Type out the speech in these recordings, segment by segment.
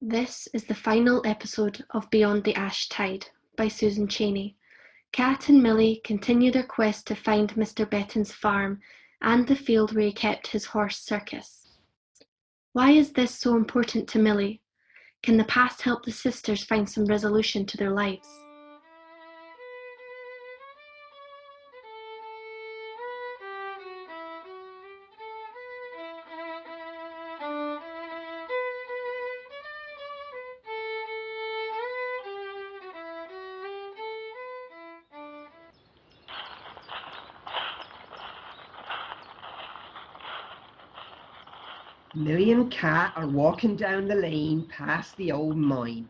This is the final episode of Beyond the Ash Tide by Susan Chaney. Cat and Milly continue their quest to find Mr Bettans' farm and the field where he kept his horse Circus. Why is this so important to Milly? Can the past help the sisters find some resolution to their lives? Milly and Cat are walking down the lane past the old mine.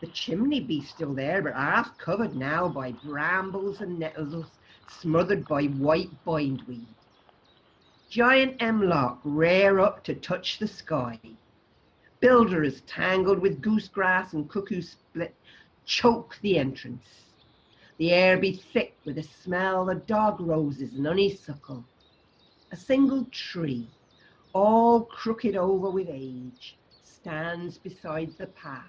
The chimney be still there, but half covered now by brambles and nettles, smothered by white bindweed. Giant hemlock rear up to touch the sky. Builders tangled with goosegrass and cuckoo split choke the entrance. The air be thick with the smell of dog roses and honeysuckle. A single tree, all crooked over with age, stands beside the path.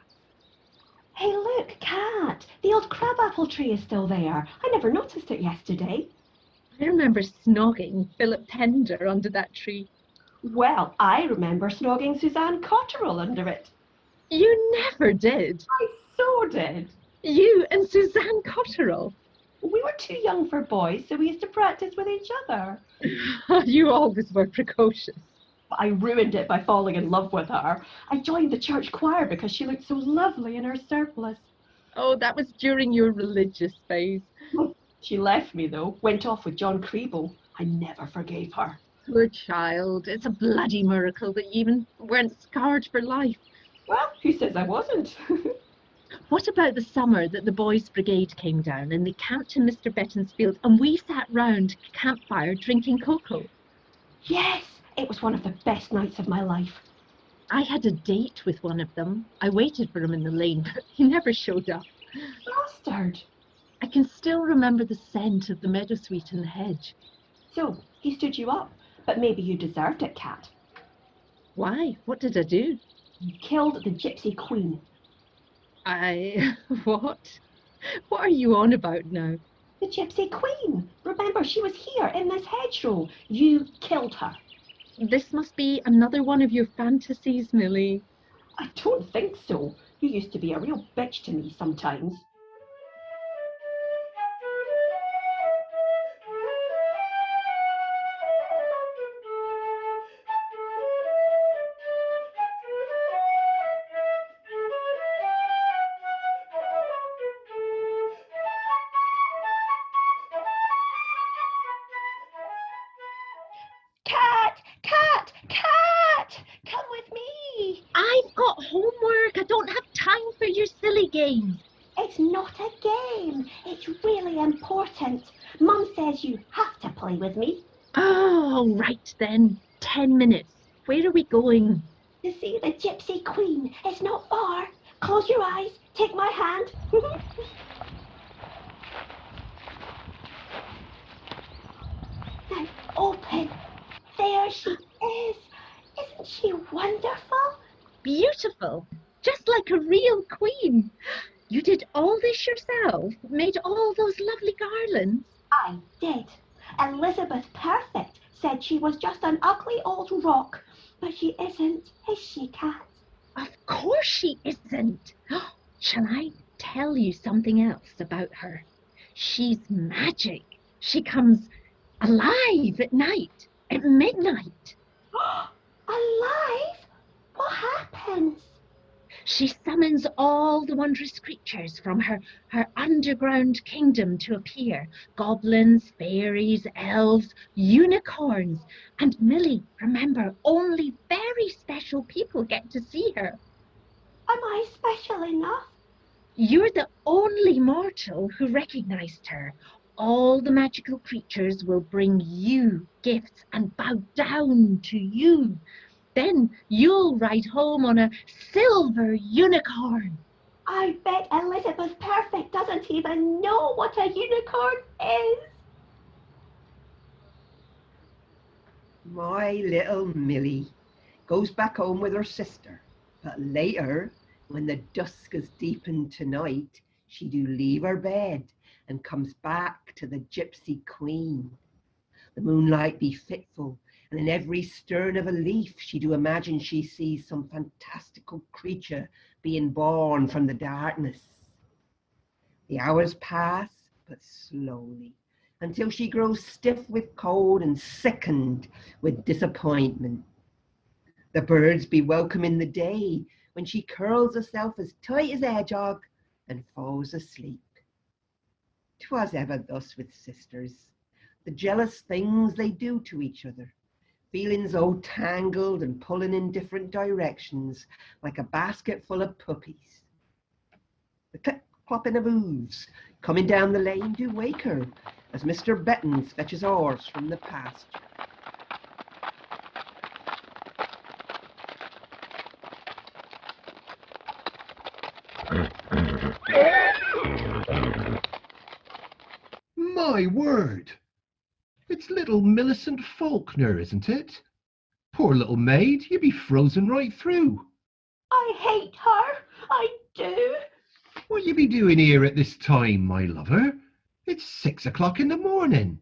Hey, look, Cat! The old crabapple tree is still there. I never noticed it yesterday. I remember snogging Philip Pender under that tree. Well, I remember snogging Suzanne Cotterell under it. You never did. I so did. You and Suzanne Cotterell. We were too young for boys, so we used to practice with each other. You always were precocious. But I ruined it by falling in love with her. I joined the church choir because she looked so lovely in her surplice. Oh, that was during your religious phase. She left me, though, went off with John Creebo. I never forgave her. Poor child. It's a bloody miracle that you even weren't scarred for life. Well, who says I wasn't? What about the summer that the boys' brigade came down and they camped in Mr Bettans' field and we sat round campfire drinking cocoa? Yes, it was one of the best nights of my life. I had a date with one of them. I waited for him in the lane, but he never showed up. Bastard! I can still remember the scent of the meadowsweet in the hedge. So, he stood you up, but maybe you deserved it, Cat. Why? What did I do? You killed the Gypsy Queen. What? What are you on about now? The Gypsy Queen! Remember, she was here in this hedgerow. You killed her. This must be another one of your fantasies, Milly. I don't think so. You used to be a real bitch to me sometimes. Cat! Come with me! I've got homework. I don't have time for your silly games. It's not a game. It's really important. Mum says you have to play with me. Oh, right then. 10 minutes. Where are we going? To see the Gypsy Queen. It's not far. Close your eyes. Take my hand. Now open. There she is. Isn't she wonderful? Beautiful. Just like a real queen. You did all this yourself? Made all those lovely garlands? I did. Elizabeth Perfect said she was just an ugly old rock. But she isn't, is she, Cat? Of course she isn't. Shall I tell you something else about her? She's magic. She comes alive at night, at midnight. Alive? What happens? She summons all the wondrous creatures from her underground kingdom to appear. Goblins, fairies, elves, unicorns. And Milly, remember, only very special people get to see her. Am I special enough? You're the only mortal who recognized her. All the magical creatures will bring you gifts and bow down to you. Then you'll ride home on a silver unicorn. I bet Elizabeth Perfect doesn't even know what a unicorn is. My little Milly goes back home with her sister. But later, when the dusk has deepened to night, she do leave her bed and comes back to the gypsy queen. The moonlight be fitful, and in every stern of a leaf she do imagine she sees some fantastical creature being born from the darkness. The hours pass, but slowly, until she grows stiff with cold and sickened with disappointment. The birds be welcoming the day when she curls herself as tight as a hedgehog and falls asleep. 'Twas ever thus with sisters, the jealous things they do to each other, feelings all tangled and pulling in different directions like a basket full of puppies. The clip-clopping of hooves coming down the lane do wake her as Mr Bettans fetches horse from the pasture. My word! It's little Millicent Faulkner, isn't it? Poor little maid, you'd be frozen right through. I hate her, I do. What you be doing here at this time, my lover? It's 6 o'clock in the morning.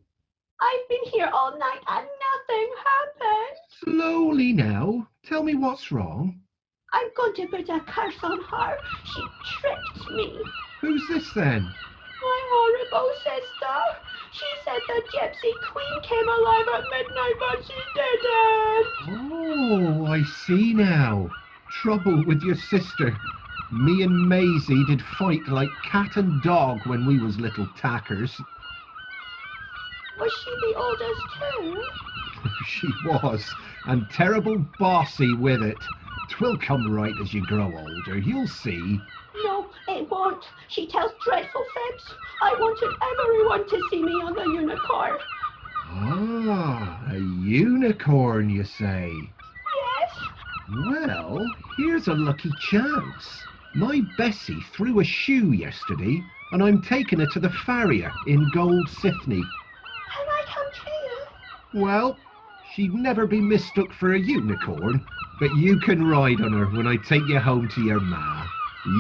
I've been here all night and nothing happened. Slowly now. Tell me what's wrong. I'm going to put a curse on her. She tricked me. Who's this then? My horrible sister. She said the gypsy queen came alive at midnight, but she didn't. Oh, I see now. Trouble with your sister. Me and Maisie did fight like cat and dog when we was little tackers. Was she the oldest too? She was, and terrible bossy with it. 'Twill come right as you grow older, you'll see. No, it won't. She tells dreadful fibs. I wanted everyone to see me on the unicorn. Ah, a unicorn, you say? Yes? Well, here's a lucky chance. My Bessie threw a shoe yesterday, and I'm taking her to the farrier in Gold Sifney. Can I come too? Well, she'd never be mistook for a unicorn, but you can ride on her when I take you home to your ma.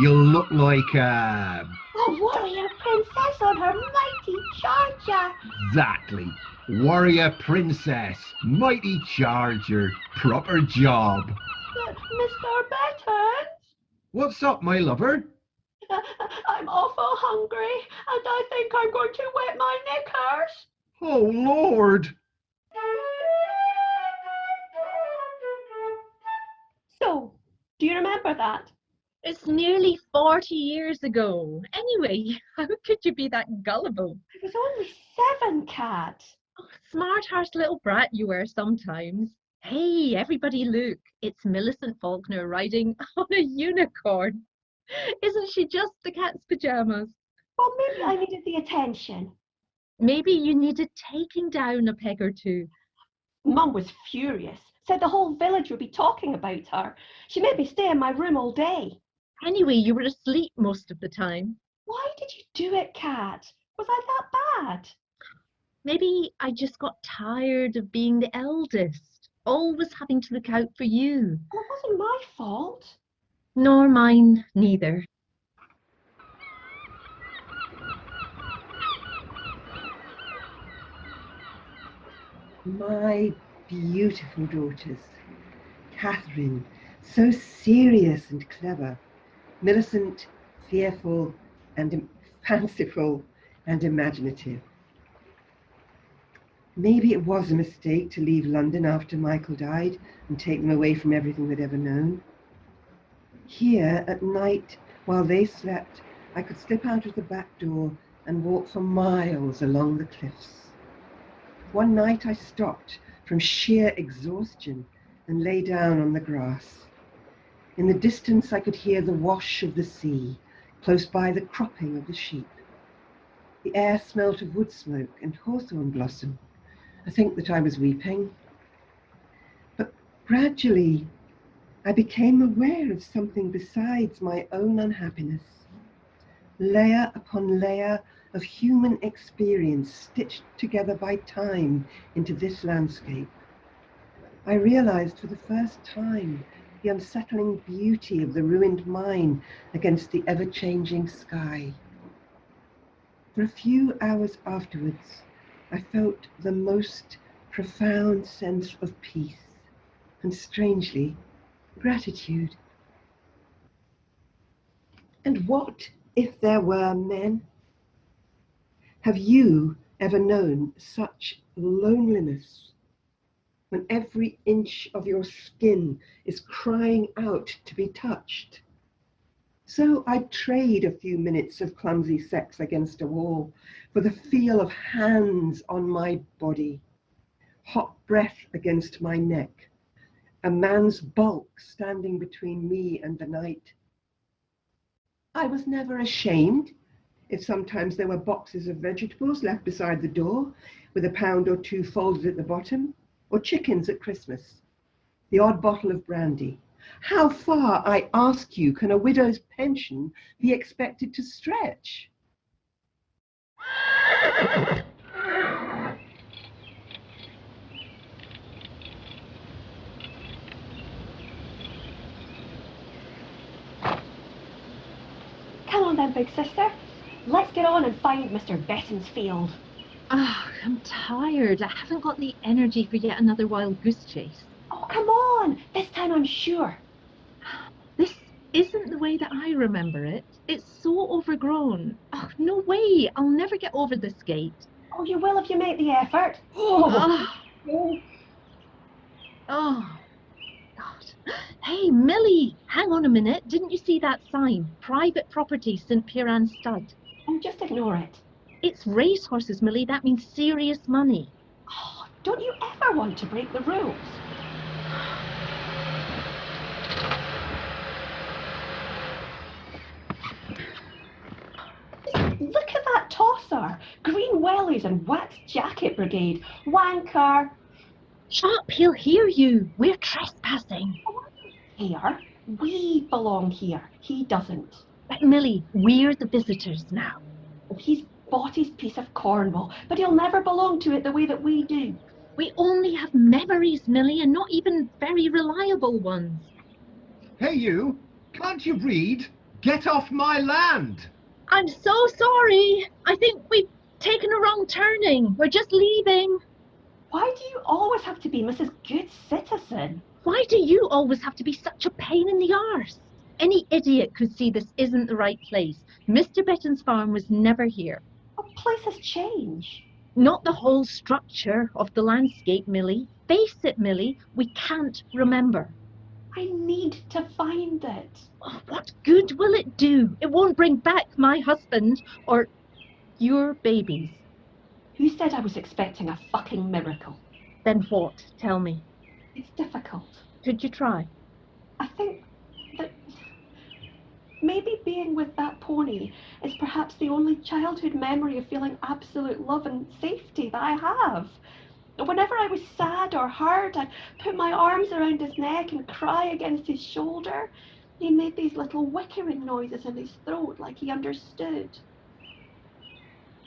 You'll look like A warrior princess on her mighty charger. Exactly. Warrior princess, mighty charger, proper job. But Mr. Bettans? What's up, my lover? I'm awful hungry, and I think I'm going to wet my knickers. Oh, Lord. So, do you remember that? It's nearly 40 years ago. Anyway, how could you be that gullible? I was only 7, Cat. Oh, smart-arsed little brat you were sometimes. Hey, everybody look. It's Millicent Faulkner riding on a unicorn. Isn't she just the cat's pyjamas? Well, maybe I needed the attention. Maybe you needed taking down a peg or two. Mum was furious. Said the whole village would be talking about her. She made me stay in my room all day. Anyway, you were asleep most of the time. Why did you do it, Cat? Was I that bad? Maybe I just got tired of being the eldest, always having to look out for you. Well, it wasn't my fault. Nor mine, neither. My beautiful daughters, Catherine, so serious and clever, Millicent, fearful and fanciful and imaginative. Maybe it was a mistake to leave London after Michael died and take them away from everything they'd ever known. Here, at night, while they slept, I could slip out of the back door and walk for miles along the cliffs. One night I stopped from sheer exhaustion and lay down on the grass. In the distance I could hear the wash of the sea, close by the cropping of the sheep. The air smelt of wood smoke and hawthorn blossom. I think that I was weeping. But gradually I became aware of something besides my own unhappiness. Layer upon layer of human experience stitched together by time into this landscape. I realized for the first time the unsettling beauty of the ruined mine against the ever-changing sky. For a few hours afterwards, I felt the most profound sense of peace and, strangely, gratitude. And what if there were men? Have you ever known such loneliness, when every inch of your skin is crying out to be touched? So I'd trade a few minutes of clumsy sex against a wall for the feel of hands on my body, hot breath against my neck, a man's bulk standing between me and the night. I was never ashamed if sometimes there were boxes of vegetables left beside the door with a pound or two folded at the bottom, or chickens at Christmas, the odd bottle of brandy. How far, I ask you, can a widow's pension be expected to stretch? Come on then, big sister. Let's get on and find Mr. Bettans' field. Ah, I'm tired. I haven't got the energy for yet another wild goose chase. Oh, come on. This time I'm sure. This isn't the way that I remember it. It's so overgrown. Oh, no way. I'll never get over this gate. Oh, you will if you make the effort. Oh, God. Hey, Milly, hang on a minute. Didn't you see that sign? Private property, St. Piran's Stud. Oh, just ignore it. It's racehorses, Milly. That means serious money. Oh, don't you ever want to break the rules? Look at that tosser. Green wellies and waxed jacket brigade. Wanker. Shut up, he'll hear you. We're trespassing. Here. We belong here. He doesn't. But Milly, we're the visitors now. Oh, he's bought his piece of Cornwall, but he'll never belong to it the way that we do. We only have memories, Milly, and not even very reliable ones. Hey you, can't you read? Get off my land! I'm so sorry. I think we've taken a wrong turning. We're just leaving. Why do you always have to be Mrs. Good Citizen? Why do you always have to be such a pain in the arse? Any idiot could see this isn't the right place. Mr. Bettans' farm was never here. Oh, places change. Not the whole structure of the landscape, Milly. Face it, Milly, we can't remember. I need to find it. Oh, what good will it do? It won't bring back my husband or your babies. Who said I was expecting a fucking miracle? Then what? Tell me. It's difficult. Could you try? I think that maybe being with that pony is perhaps the only childhood memory of feeling absolute love and safety that I have. Whenever I was sad or hurt, I'd put my arms around his neck and cry against his shoulder. He made these little whickering noises in his throat like he understood.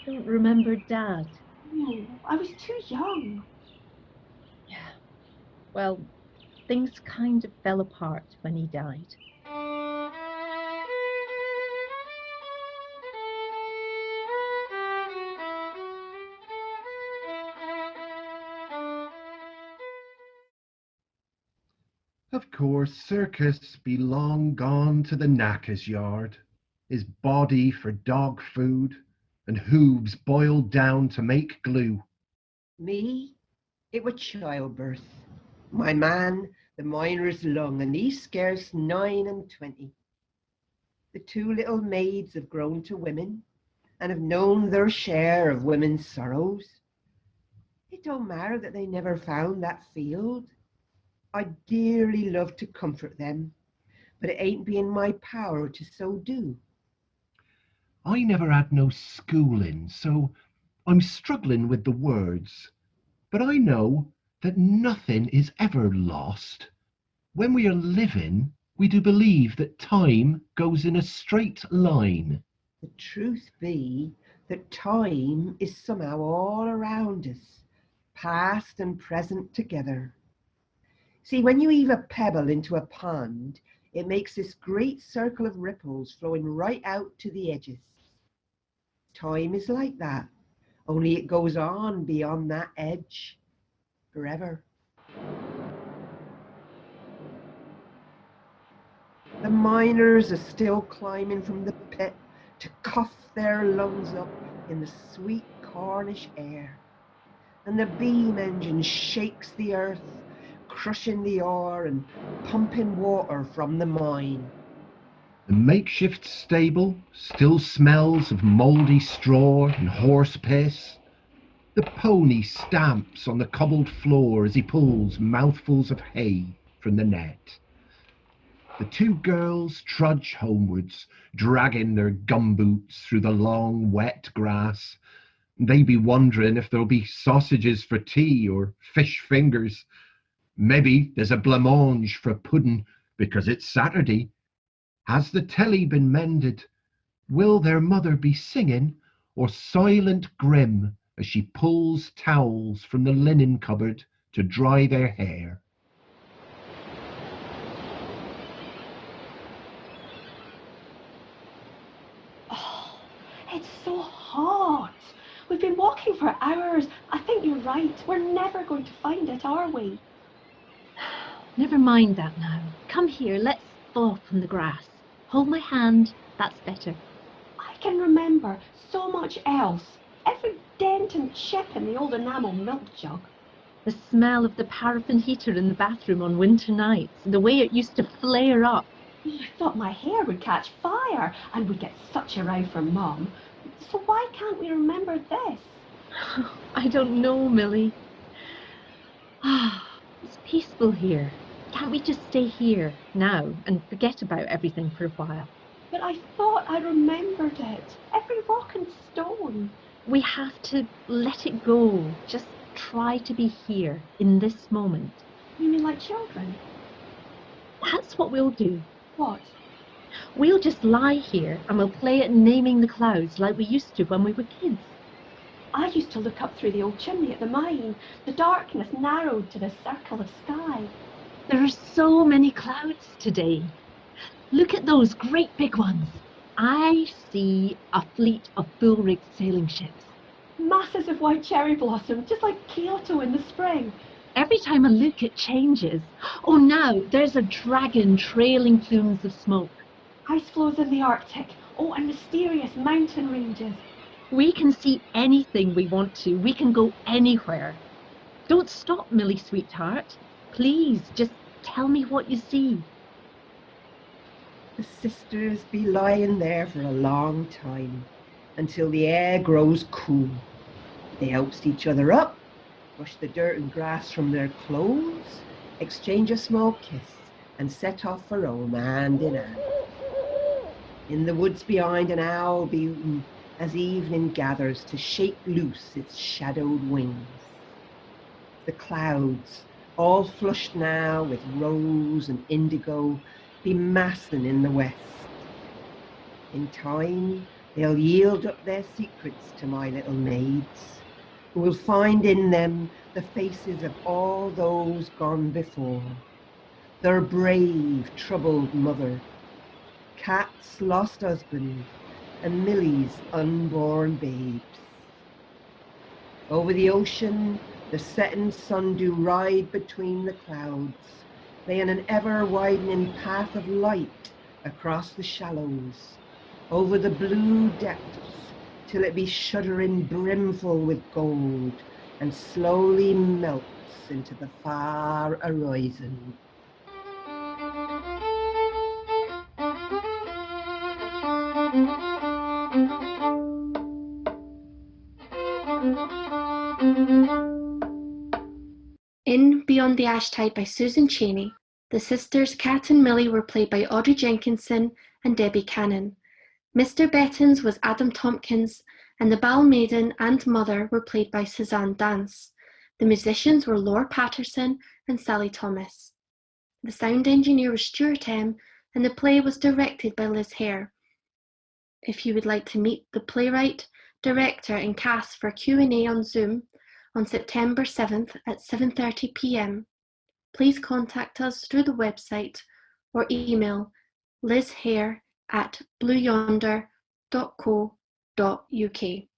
Don't remember Dad. No, I was too young. Yeah. Well, things kind of fell apart when he died. Of course, Circus be long gone to the knacker's yard, his body for dog food, and hooves boiled down to make glue. Me, it were childbirth. My man, the miner's lung, and he's scarce 29. The two little maids have grown to women, and have known their share of women's sorrows. It don't matter that they never found that field. I'd dearly love to comfort them, but it ain't be in my power to so do. I never had no schooling, so I'm struggling with the words. But I know that nothing is ever lost. When we are living, we do believe that time goes in a straight line. The truth be that time is somehow all around us, past and present together. See, when you heave a pebble into a pond, it makes this great circle of ripples flowing right out to the edges. Time is like that, only it goes on beyond that edge forever. The miners are still climbing from the pit to cough their lungs up in the sweet Cornish air, and the beam engine shakes the earth, crushing the ore and pumping water from the mine. The makeshift stable still smells of mouldy straw and horse piss. The pony stamps on the cobbled floor as he pulls mouthfuls of hay from the net. The two girls trudge homewards, dragging their gumboots through the long, wet grass. They be wondering if there'll be sausages for tea or fish fingers. Maybe there's a blancmange for pudding because it's Saturday. Has the telly been mended? Will their mother be singing or silent grim as she pulls towels from the linen cupboard to dry their hair? Oh, it's so hot. We've been walking for hours. I think you're right. We're never going to find it, are we? Never mind that now. Come here, let's fall from the grass. Hold my hand, that's better. I can remember so much else. Every dent and chip in the old enamel milk jug. The smell of the paraffin heater in the bathroom on winter nights, the way it used to flare up. I thought my hair would catch fire and we'd get such a row from Mum. So why can't we remember this? I don't know, Milly. It's peaceful here. Can't we just stay here now and forget about everything for a while? But I thought I remembered it. Every rock and stone. We have to let it go. Just try to be here in this moment. You mean like children? That's what we'll do. What? We'll just lie here and we'll play at naming the clouds like we used to when we were kids. I used to look up through the old chimney at the mine. The darkness narrowed to the circle of sky. There are so many clouds today. Look at those great big ones. I see a fleet of full-rigged sailing ships. Masses of white cherry blossom, just like Kyoto in the spring. Every time I look, it changes. Oh, now there's a dragon trailing plumes of smoke. Ice floes in the Arctic. Oh, and mysterious mountain ranges. We can see anything we want to. We can go anywhere. Don't stop, Milly, sweetheart. Please, just tell me what you see. The sisters be lying there for a long time, until the air grows cool. They helps each other up, brush the dirt and grass from their clothes, exchange a small kiss, and set off for home hand in hand. In the woods behind, an owl be hooting as evening gathers to shake loose its shadowed wings. The clouds, all flushed now with rose and indigo, be massing in the west. In time, they'll yield up their secrets to my little maids, who will find in them the faces of all those gone before, their brave, troubled mother, Kat's lost husband, and Milly's unborn babes. Over the ocean, the setting sun do ride between the clouds, laying an ever-widening path of light across the shallows, over the blue depths, till it be shuddering brimful with gold, and slowly melts into the far horizon. In Beyond the Ashtide by Susan Chaney, the sisters Kat and Milly were played by Audrey Jenkinson and Debbie Cannon. Mr Bettans was Adam Tomkins, and the Bal Maiden and Mother were played by Suzanne Dance. The musicians were Laura Patterson and Sally Thomas. The sound engineer was Stuart M, and the play was directed by Liz Hare. If you would like to meet the playwright, director and cast for a Q&A on Zoom on September 7th at 7:30 p.m, please contact us through the website or email lizhare@blueyonder.co.uk.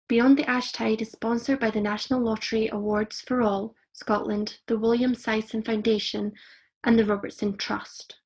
Beyond the Ash Tide is sponsored by the National Lottery Awards for All, Scotland, the William Sison Foundation and the Robertson Trust.